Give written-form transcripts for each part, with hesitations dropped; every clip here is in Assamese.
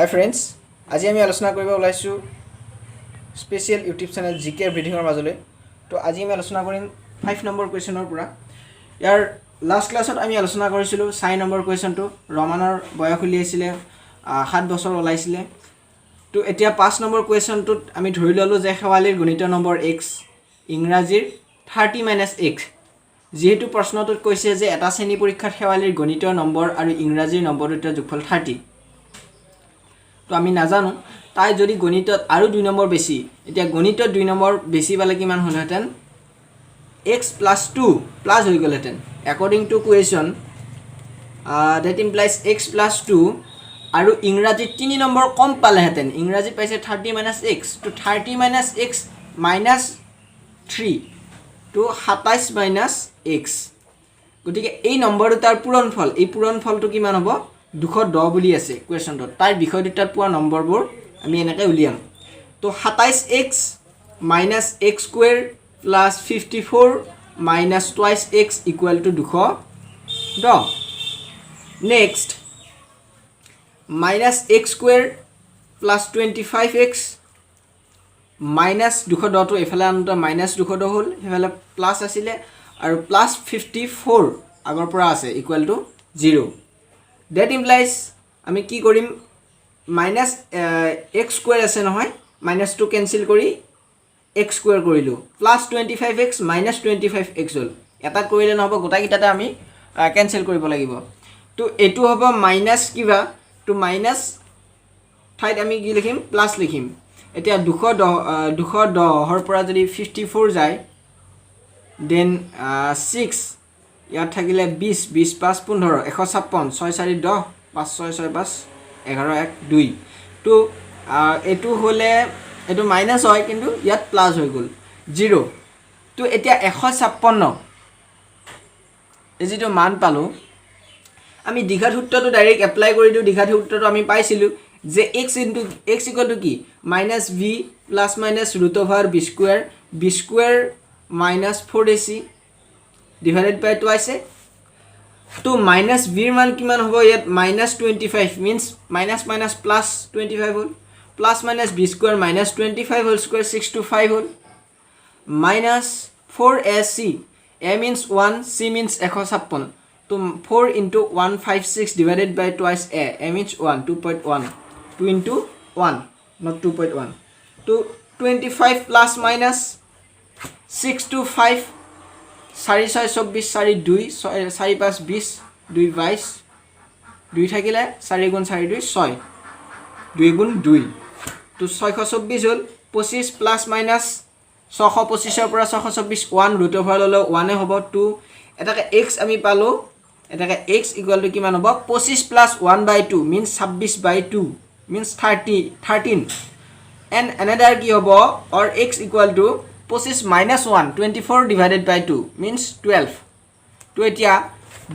Hi friends, আজি আমি আলোচনা কৰিব ওলাইছো স্পেশাল ইউটিউব চেনেল জিকে ব্ৰিডিংৰ মাজলৈ। তো আজি আমি আলোচনা কৰিম 5 নম্বৰ কোৱেশ্চনৰ পৰা। ইয়াৰ লাষ্ট ক্লাছত আমি আলোচনা কৰিছিলো 6 নম্বৰ কোৱেশ্চনটো ৰমানৰ বয়স উলিয়াইছিলে 7 বছৰ ওলাইছিলে। তো এতিয়া 5 নম্বৰ কোৱেশ্চনটোত আমি ধৰি ললো যে খেৱালীৰ গণিত নম্বৰ x ইংৰাজীৰ 30 - x। যেহেতু প্ৰশ্নটোত কৈছে যে এটা শ্ৰেণী পৰীক্ষাত খেৱালীৰ গণিত নম্বৰ আৰু ইংৰাজীৰ নম্বৰ দুটাৰ যোগফল 30। তো আমি নাজানো তাই যদি গণিতত আৰু 2 নম্বৰ বেছি, এতিয়া গণিতত 2 নম্বৰ বেছি পালে কিমান হলহেতেন x + 2 প্লাস হৈ গলহেতেন। According to question that implies x + 2 আৰু ইংৰাজীত 3 নম্বৰ কম পালেহেতেন। ইংৰাজীত পাইছে 30 - x, তো 30 - x - 3 তো 27 - x। গতিকে এই নম্বৰ দুটাৰ পূৰণফল, এই পূৰণফলটো কিমান হ'ব 210 বুলি আছে কুৱেশ্যনটোত। তাৰ বিষয় দুটাত পোৱা নম্বৰবোৰ আমি এনেকৈ উলিয়াম। তো 27x - x² + 54 - 2x = 210। Next -x² + 25x -210 টো এফালে আনোতে -210 হ'ল, সেফালে প্লাস আছিলে আৰু +54 আগৰ পৰা আছে = 0। দ্যাট ইমপ্লাইজ আমি কি কৰিম -x² আছে নহয়, -2 কেনসেল কৰি x² কৰিলো, +25x -25x হ'ল। এটা কৰিলে নহব, গোটাকিটাতে আমি কেনসেল কৰিব লাগিব। তো এটো হ'ব মাইনাস কিবা, তো মাইনাস ঠাইত আমি কি লিখিম প্লাস লিখিম। এতিয়া 210 পৰা যদি 54 যায় দেন 6 ইয়াত থাকিলে 20 20 5 15 156 6 4 10 5 6 6 5 11 1 2। তো এটো হলে এটো মাইনাস হয় কিন্তু ইয়াত প্লাস হৈ গল 0। তো এতিয়া 156 এই যেটো মান পালো আমি দ্বিঘাত সূত্ৰটো ডাইৰেক্ট এপ্লাই কৰি দিও। দ্বিঘাত সূত্ৰটো আমি পাইছিলো যে x = কি -v ± √(b²) b² - 4ac divided by twice। তো -v ৰ মান কিমান হ'ব ইয়াত -25 means minus plus 25 হ'ল, plus minus b² - 25 whole square 625 হ'ল, -4ac a means 1 c means 156 তো 4 * 156 divided by twice a means 1 2.1 2 into 1 not 2.1 তো 25 plus minus 625 4 6 24 4 2 4 5 20 2 22 2 থাকিলে 4 × 4 2 6 2 × 2 তো 624 হ'ল। 25 প্লাস মাইনাস 625 ৰ পৰা 624 1 ৰুট ওভাৰ ললে 1 হ'ব 2। এটাকে x আমি পালো, এটাকে x = কিমান হ'ব 25 + 1/2 means 26/2 means 13 and another কি হ'ব or x = 25 - 1 24 divided by 2 means 12। তো এতিয়া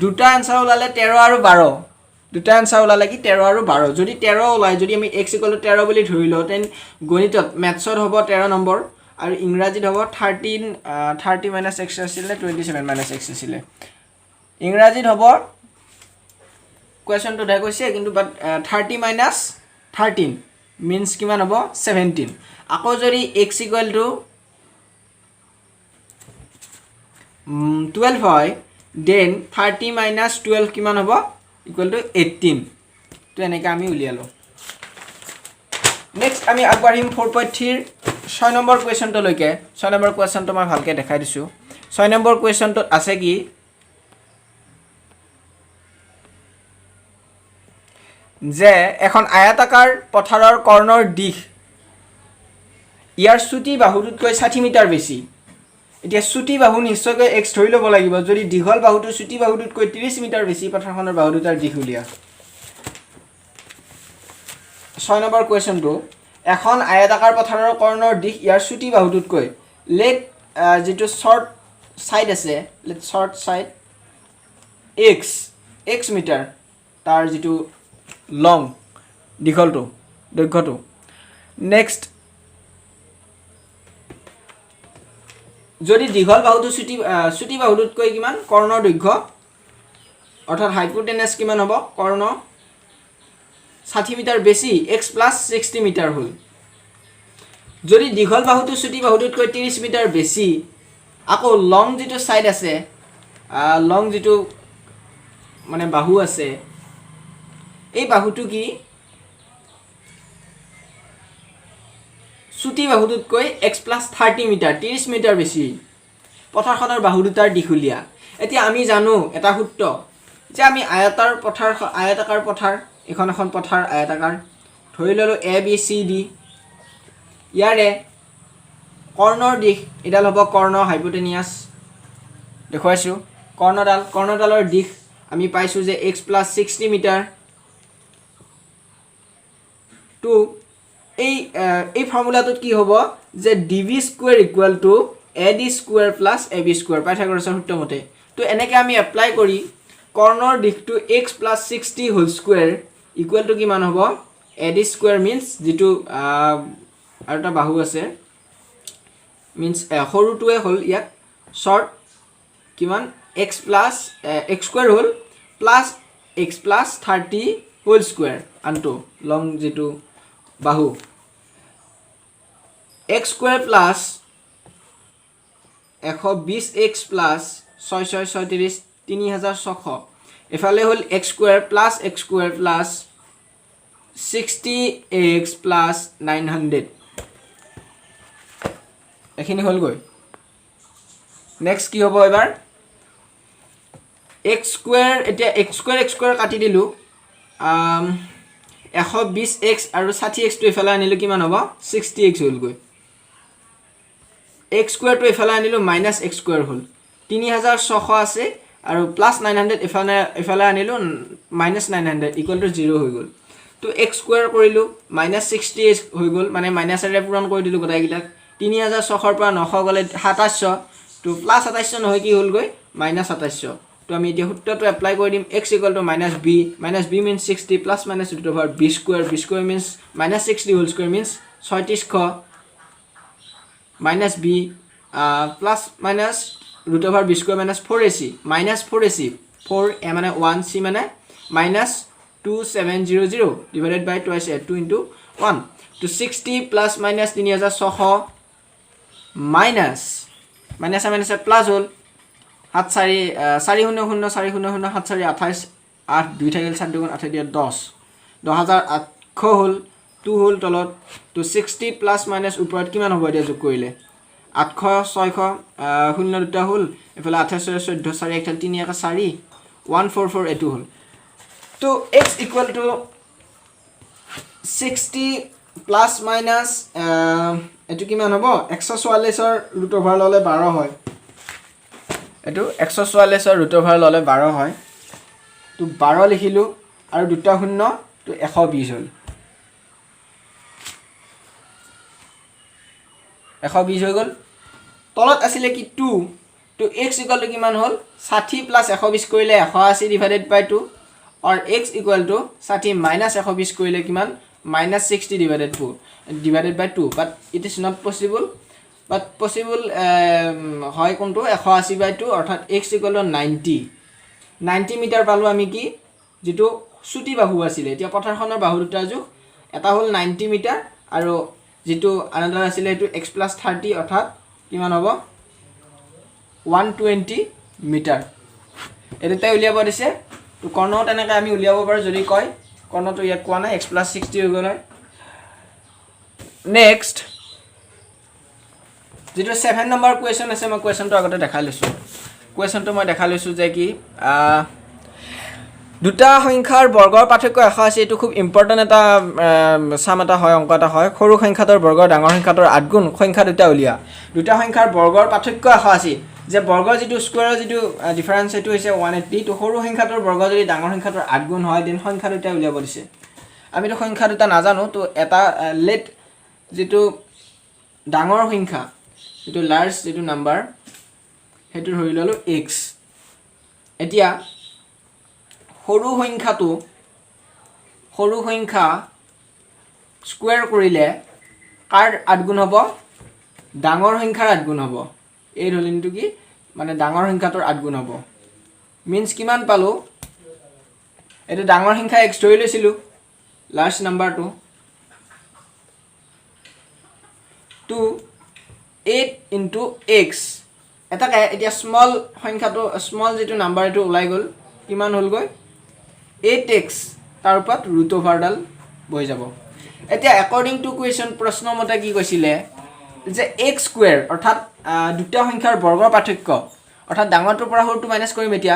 দুটা आंसर ওলালে 13 আৰু 12। দুটা आंसर ওলালে কি 13 আৰু 12। যদি 13 ওলাই, যদি আমি x = 13 বুলি ধৰিলো তেন গণিতত ম্যাথছত হ'ব 13 নম্বৰ আৰু ইংৰাজীত হ'ব 30 - x আছিলে 27 - x আছিলে। ইংৰাজীত হ'ব কোৱেশ্চনটো দেখা গৈছে কিন্তু বাট 30 - 13 means কিমান হ'ব 17। আকৌ যদি x = 12 হয় দেন 30 - 12 কিমান হ'ব = 18। তো এনেকৈ আমি উলিয়ালো। নেক্সট আমি আগবাঢ়িম 4.3 ৰ 6 নম্বৰ কুৱেশ্যনটোলৈকে। 6 নম্বৰ কুৱেশ্যনটো মই ভালকৈ দেখাই দিছোঁ। 6 নম্বৰ কুৱেশ্যনটোত আছে কি যে এখন আয়তাকাৰ পথাৰৰ কৰ্ণৰ দিশ ইয়াৰ চুটি বাহুটোতকৈ 60 মিটাৰ বেছি। এতিয়া চুটি বাহু নিশ্চয়কৈ x ধৰি ল'ব লাগিব। যদি দীঘল বাহুটো চুটি বাহুটোতকৈ 30 মিটাৰ বেছি, পথাৰখনৰ বাহু দুটাৰ দিশ উলিয়া। 6 নম্বৰ কুৱেশ্যনটো এখন আয়তাকাৰ পথাৰৰ কৰ্ণৰ দিশ ইয়াৰ চুটি বাহুটোতকৈ লেট যেটো শৰ্ট সাইড আছে, let short side x metre, তাৰ যেটো লং দীঘলটো দৈৰ্ঘ্যটো। নেক্সট যদি দীঘল বাহুটো চুটি বাহুটোতকৈ কিমান কৰ্ণৰ দৈৰ্ঘ্য অৰ্থাৎ হাইপোটেনাস কিমান হ'ব কৰ্ণ 60 মিটাৰ বেছি x প্লাছ 60 মিটাৰ হ'ল যদি দীঘল বাহুটো চুটি বাহুটোতকৈ 30 মিটাৰ বেছি আকৌ লং যেটো সাইড আছে লং যেটো মানে বাহু আছে এই বাহুটো কি চুটি বাহুটোতকৈ x প্লাছ 30 মিটাৰ 30 মিটাৰ বেছি পথাৰখনৰ বাহু দুটাৰ দীঘলীয়া এতিয়া আমি জানো এটা সূত্ৰ যে আমি আয়তাকাৰ পথাৰ এখন পথাৰ আয়তাকাৰ ধৰি ললো a b c d ইয়াৰে কৰ্ণৰ দিশ এডাল হ'ব কৰ্ণ হাইপোটেনিয়াস দেখুৱাইছো কৰ্ণডালৰ দিশ আমি পাইছো যে x প্লাছ 60 মিটাৰ টু এই ফৰ্মুলাটোত কি হ'ব যে dv square equal to ad square plus ab square পাইথাগোৰাছৰ সূত্ৰ মতে তো এনেকৈ আমি এপ্লাই কৰি কৰ্ণৰ দিশটো x plus 60 whole square equal to কিমান হ'ব ad স্কয়াৰ মিন্স যেটো আৰু এটা বাহু আছে মিন্স সৰুটোৱে হ'ল ইয়াত শৰ্ট কিমান x প্লাছ x স্কয়াৰ হ'ল plus x plus 30 whole square আনটো লং যেটো বাহু x square plus 120x plus 636 3600 এফালে হ'ল x square plus x square plus 60x plus 900 এখিনি হ'ল গৈ নেক্সট কি হ'ব এবাৰ x স্কয়াৰ এতিয়া x স্কয়াৰ কাটি দিলু 120x আৰু 60x টো এফালে আনিলো কিমান হ'ব 60x হ'ল গৈ x স্কয়াৰ টো এফালে আনিলো মাইনাস x স্কয়াৰ হ'ল 3600 আছে আৰু প্লাস 900 এফালে আনিলো মাইনাস 900 ইকুৱেল টু 0 হৈ গ'ল তো x স্কয়াৰ কৰিলো মাইনাস 60 হৈ গ'ল মানে মাইনাসৰে পূৰণ কৰি দিলো গটাইগিলাক 3600 ৰ পৰা 900 গলে 2700 তো প্লাস 2700 নহয় কি হ'ল গৈ মাইনাস 2700 তো আমি এতিয়া সূত্ৰটো এপ্লাই কৰি দিম x minus b means 60 plus minus root over b square means minus 60 whole square means 3600 minus b plus minus root over b square minus 4ac minus 4ac 4 a মানে 1 c মানে minus 2700 divided by twice 2 into 1 to 60 plus minus 3600 minus plus হল 7 4 0 0 4 0 0 7 4 28 8 2 থাকিল 7 2 8 দিয়া 10 10800 হল 2 হল তলত তো 60 প্লাস মাইনাস উপৰত কিমান হ'ব এতিয়া যোগ কৰিলে 800 600 0 দুটা হল এফালে 28 14 4 1 3 1 4 144 এটো হল তো x equal to 60 plus minus এটো কিমান হ'ব 144 ৰ ৰুট ওভাৰ ললে 12 হয় এটো 144 ৰ ৰুট ওভাৰ ললে 12 হয় তো 12 লিখিলো আৰু দুটা শূন্য তো 120 হল 120 হৈ গল তলত আছিল কি 2 তো x ইকুৱেল টু কিমান হল 60 প্লাস 120 কৰিলে 180 ডিভাইডেড বাই 2 और x इक्वल टू 60 minus 120 কৰিলে কিমান minus 60 divided by 2 but it is not possible but possible হয় কোনটো 180 by 2 অৰ্থাৎ x equal to 90 মিটাৰ পালো আমি কি যেটো সুটি বাহু আছিল এতিয়া পথাৰখনৰ বাহু দুটা যুগ এটা হল 90 মিটাৰ আৰু যেটো আনন্দৰ আছিল এটো x plus 30 অৰ্থাৎ কিমান হ'ব 120 মিটাৰ এটাতে উলিয়াব দিছে তো কৰ্ণত এনেকৈ আমি উলিয়াব পাৰো যদি কয় কৰ্ণটো ইয়াত কোৱা নাই x plus 60 হৈ গ'ল নেক্সট যেটো 7 নম্বৰ কোৱেশ্চন আছে মই কোৱেশ্চনটো আগতে দেখাই লৈছো কোৱেশ্চনটো মই দেখাই লৈছো যে কি দুটা সংখ্যাৰ বৰ্গৰ পাৰ্থক্য 180 এটো খুব ইম্পৰ্টেন্ট এটা সাম এটা হয় অংক এটা হয় সৰু সংখ্যাটোৰ বৰ্গৰ ডাঙৰ সংখ্যাটোৰ 8 গুণ সংখ্যা দুটা উলিয়া দুটা সংখ্যাৰ বৰ্গৰ পাৰ্থক্য 180 যে বৰ্গৰ যেটো স্কয়াৰৰ যেটো ডিফাৰেন্স এটো হৈছে 180 তো সৰু সংখ্যাটোৰ বৰ্গ যদি ডাঙৰ সংখ্যাটোৰ 8 গুণ হয় দেন সংখ্যা দুটা উলিয়াব দিছে আমি তো সংখ্যা দুটা নাজানো তো এটা লেট যেটো ডাঙৰ সংখ্যা যেটো লাৰ্জ যেটো নাম্বাৰ হেতু ধৰি ললো x এতিয়া সৰু সংখ্যা স্কয়াৰ কৰিলে কাৰ 8 গুণ হ'ব ডাঙৰ সংখ্যাৰ 8 গুণ হ'ব এই ধলিনটো কি মানে ডাঙৰ সংখ্যাটোৰ 8 গুণ হ'ব মিন্স কিমান পালো এটা ডাঙৰ সংখ্যা x ধৰি লৈছিলো লাৰ্জ নাম্বাৰটো টু 8 ইনটু x এটাকে এতিয়া স্মল সংখ্যাটো স্মল যেটো নাম্বাৰ এটো ওলাই গল কিমান হল গৈ 8x তাৰ ওপৰত ৰুট ওভাৰডাল বহি যাব এতিয়া অ্যাকৰ্ডিং টু কোৱেশ্চন প্ৰশ্ন মতে কি কৈছিলে যে x স্কয়াৰ অৰ্থাৎ দুটা সংখ্যাৰ বৰ্গৰ পাৰ্থক্য অৰ্থাৎ ডাঙৰটোৰ পৰা সৰুটো মাইনাস কৰিম এতিয়া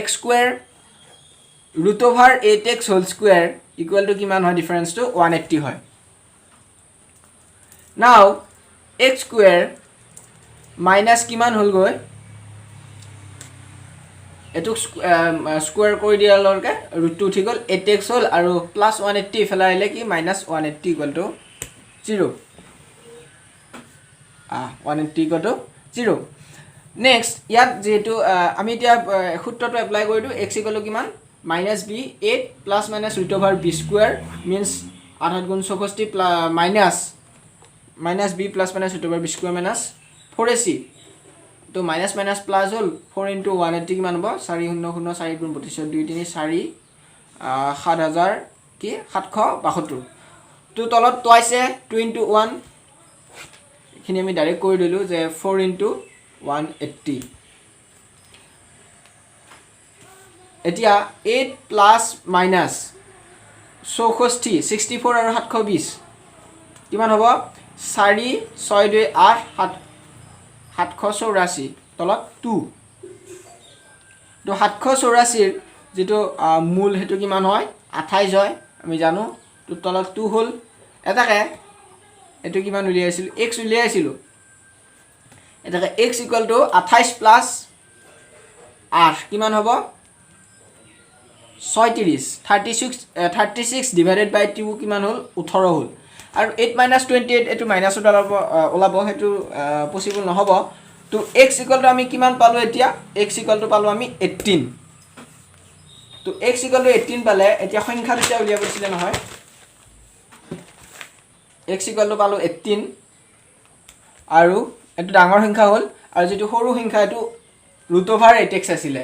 x square root over 8x whole square equal to কিমান হয় ডিফাৰেন্সটো 180 হয় নাও x স্কয়াৰ মাইনাস কিমান হল গৈ এটো স্কয়াৰ কৰি দিয়াৰ লগে ৰুট উঠি গল 8x হল আৰু প্লাস 180 ইফালে আহিলে কি minus 180 equal to 0 180 equal to 0 next ইয়াত যেটো আমি এতিয়া সূত্ৰটো এপ্লাই কৰি দিও x ইকুৱেল টু কিমান minus b 8 plus minus root over b square means 8 গুণ 64 minus b plus minus root over b square minus 4ac তো minus minus plus হল 4 into 180 কিমান হ'ব 4 0 0 4 গুণ 32 2 3 4 7000 কি 772 তো তলত টুৱাইছে 2 into 1 এখিনি আমি ডাইৰেক্ট কৰি দিলো যে 4 into 180 এতিয়া 8 প্লাস মাইনাস 64 64 আৰু 720 কিমান হ'ব 4 6 2 8 784 তলত 2 তো 784 যেটো মূল হেতু কিমান হয় 28 হয় আমি জানো তো তলত 2 হল এটাকে এটো কিমান উলিয়াইছিল x উলিয়াইছিল এটাকে x ইকুৱেল টু 28 প্লাস 8 কিমান হ'ব 36 divided by 2 কিমান হল 18 হল আৰু 8 minus 28 এটো মাইনাস ওলাব হেতু পসিবল নহব তো x ইকুৱেল টু আমি কিমান পালো এতিয়া x ইকুৱেল টু পালো আমি 18 তো x ইকুৱেল টু 18 পালে এতিয়া সংখ্যা দুটা উলিয়াব দিছিলে নহয় x ইকুৱেল টু পালো 18 আৰু এটো ডাঙৰ সংখ্যা হল আৰু যেটো সৰু সংখ্যা এটো ৰুট ওভাৰ 8x আছিল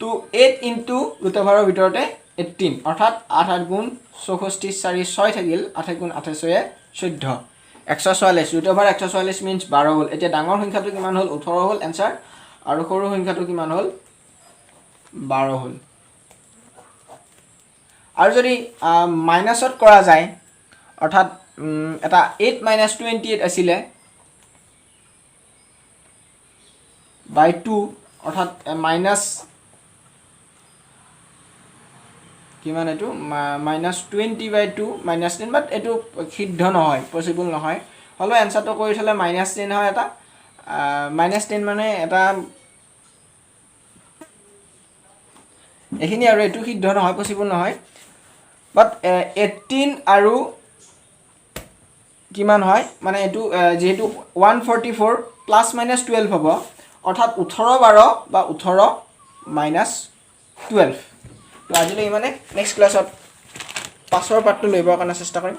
তো 8 into ৰুট ওভাৰৰ ভিতৰতে 18 অৰ্থাৎ 8 গুণ 64 4 6 থাকিল 8 গুণ 28 14 144 ৰুট ওভাৰ 144 means 12 হল এতিয়া ডাঙৰ সংখ্যাটো কিমান হল 18 হল आंसर আৰু সৰু সংখ্যাটো কিমান হল 12 হল আৰু যদি মাইনাসত কৰা যায় অৰ্থাৎ এটা 8 minus 28 আছিল by 2 অৰ্থাৎ মাইনাস কিমান এটো -20 by 2 -10 বাট এটো সিদ্ধ নহয় পসিবল নহয় হলো आंसरটো কৰি থলে -10 হয় এটা -10 মানে এটা এখিনি আৰু এটো সিদ্ধ নহয় পসিবল নহয় বাট 18 আৰু কিমান হয় মানে এটো যেহেতু 144 প্লাস মাইনাস 12 হ'ব অৰ্থাৎ 18 12 বা 18 মাইনাস 12 তো আজিলৈ মানে নেক্সট ক্লাছত পাছৰ পাৰ্টটো লইবৰ কাৰণে চেষ্টা কৰিম